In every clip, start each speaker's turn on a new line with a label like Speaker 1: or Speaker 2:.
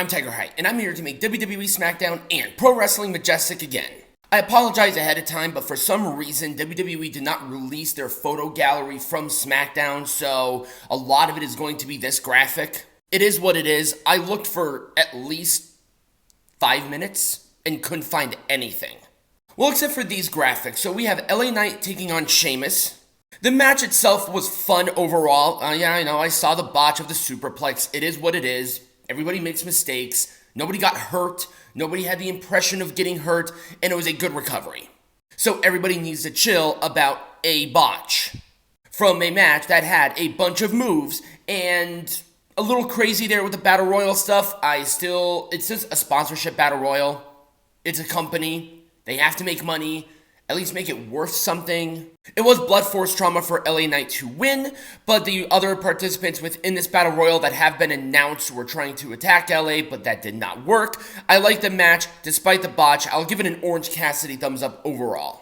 Speaker 1: I'm Tiger Height, and I'm here to make WWE Smackdown and Pro Wrestling Majestic again. I apologize ahead of time, but for some reason, WWE did not release their photo gallery from Smackdown, so a lot of it is going to be this graphic. It is what it is. I looked for at least 5 minutes and couldn't find anything. Well, except for these graphics. So we have LA Knight taking on Sheamus. The match itself was fun overall. Yeah, I know, I saw the botch of the superplex. It is what it is. Everybody makes mistakes. Nobody got hurt. Nobody had the impression of getting hurt, and it was a good recovery. So everybody needs to chill about a botch from a match that had a bunch of moves and a little crazy there with the Battle Royal stuff. It's just a sponsorship Battle Royal. It's a company. They have to make money. At least make it worth something. It was blood force trauma for LA Knight to win, but the other participants within this battle royal that have been announced were trying to attack LA, but that did not work. I like the match, despite the botch. I'll give it an Orange Cassidy thumbs up overall.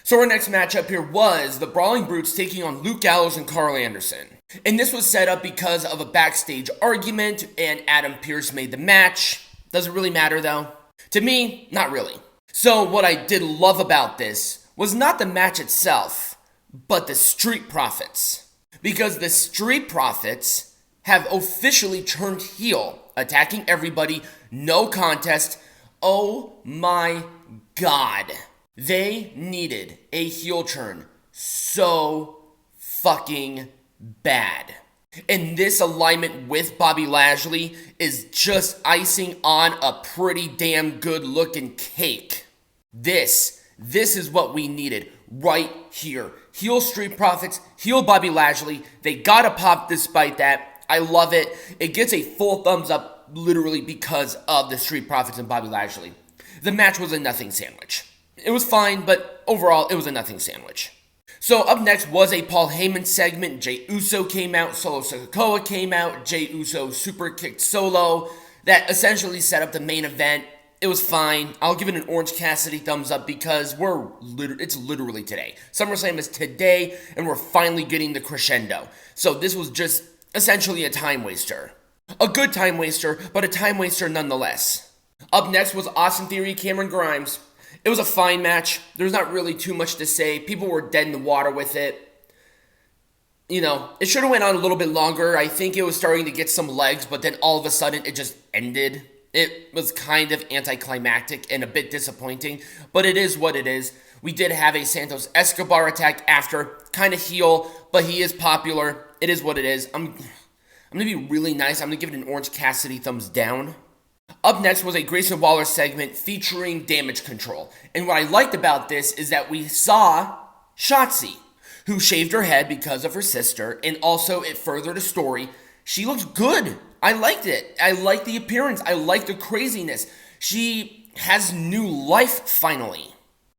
Speaker 1: So our next matchup here was the Brawling Brutes taking on Luke Gallows and Karl Anderson. And this was set up because of a backstage argument, and Adam Pearce made the match. Doesn't really matter though. To me, not really. So what I did love about this was not the match itself, but the Street Profits. Because the Street Profits have officially turned heel, attacking everybody, no contest. Oh my god. They needed a heel turn so fucking bad. And this alignment with Bobby Lashley is just icing on a pretty damn good looking cake. This is what we needed right here. Heel Street Profits, heel Bobby Lashley. They gotta pop despite that. I love it. It gets a full thumbs up literally because of the Street Profits and Bobby Lashley. The match was a nothing sandwich. It was fine, but overall it was a nothing sandwich. So up next was a Paul Heyman segment. Jey Uso came out, Sikoa came out, Jey Uso super kicked Solo. That essentially set up the main event. It was fine. I'll give it an Orange Cassidy thumbs up because it's literally today. SummerSlam is today, and we're finally getting the crescendo. So this was just essentially a time waster. A good time waster, but a time waster nonetheless. Up next was Austin Theory, Cameron Grimes. It was a fine match. There's not really too much to say. People were dead in the water with it. You know, it should have went on a little bit longer. I think it was starting to get some legs, but then all of a sudden it just ended. It was kind of anticlimactic and a bit disappointing, but it is what it is. We did have a Santos Escobar attack after, kind of heel, but he is popular. It is what it is. I'm going to be really nice. I'm going to give it an Orange Cassidy thumbs down. Up next was a Grayson Waller segment featuring Damage Control. And what I liked about this is that we saw Shotzi, who shaved her head because of her sister, and also it furthered the story. She looks good. I liked it. I liked the appearance. I liked the craziness. She has new life finally.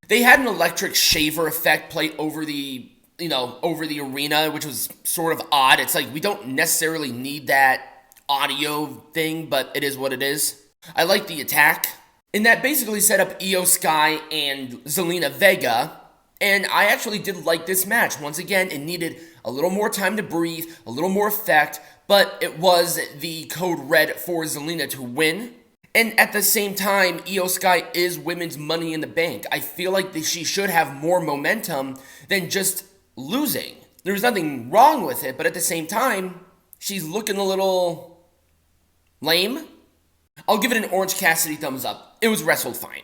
Speaker 1: They had an electric shaver effect play over the arena, which was sort of odd. It's like we don't necessarily need that audio thing, but it is what it is. I like the attack. And that basically set up Iyo Sky and Zelina Vega. And I actually did like this match. Once again, it needed a little more time to breathe, a little more effect, but it was the code red for Zelina to win. And at the same time, Iyo Sky is women's Money in the Bank. I feel like she should have more momentum than just losing. There's nothing wrong with it, but at the same time, she's looking a little lame. I'll give it an Orange Cassidy thumbs up. It was wrestled fine.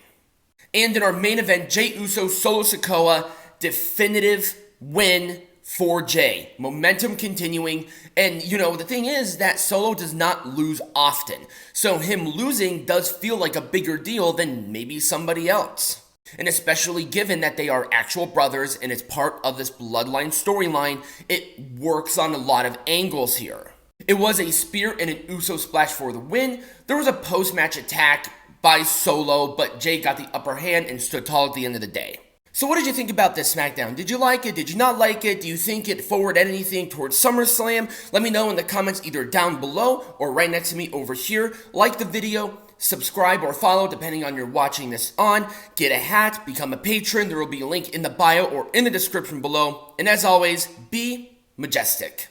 Speaker 1: And in our main event, Jey Uso, Solo Sikoa, definitive win for Jey. Momentum continuing. And, the thing is that Solo does not lose often. So him losing does feel like a bigger deal than maybe somebody else. And especially given that they are actual brothers and it's part of this bloodline storyline, it works on a lot of angles here. It was a spear and an Uso splash for the win. There was a post-match attack by Solo, but Jey got the upper hand and stood tall at the end of the day. So what did you think about this SmackDown? Did you like it? Did you not like it? Do you think it forwarded anything towards SummerSlam? Let me know in the comments either down below or right next to me over here. Like the video, subscribe or follow depending on you're watching this on. Get a hat, become a patron. There will be a link in the bio or in the description below. And as always, be majestic.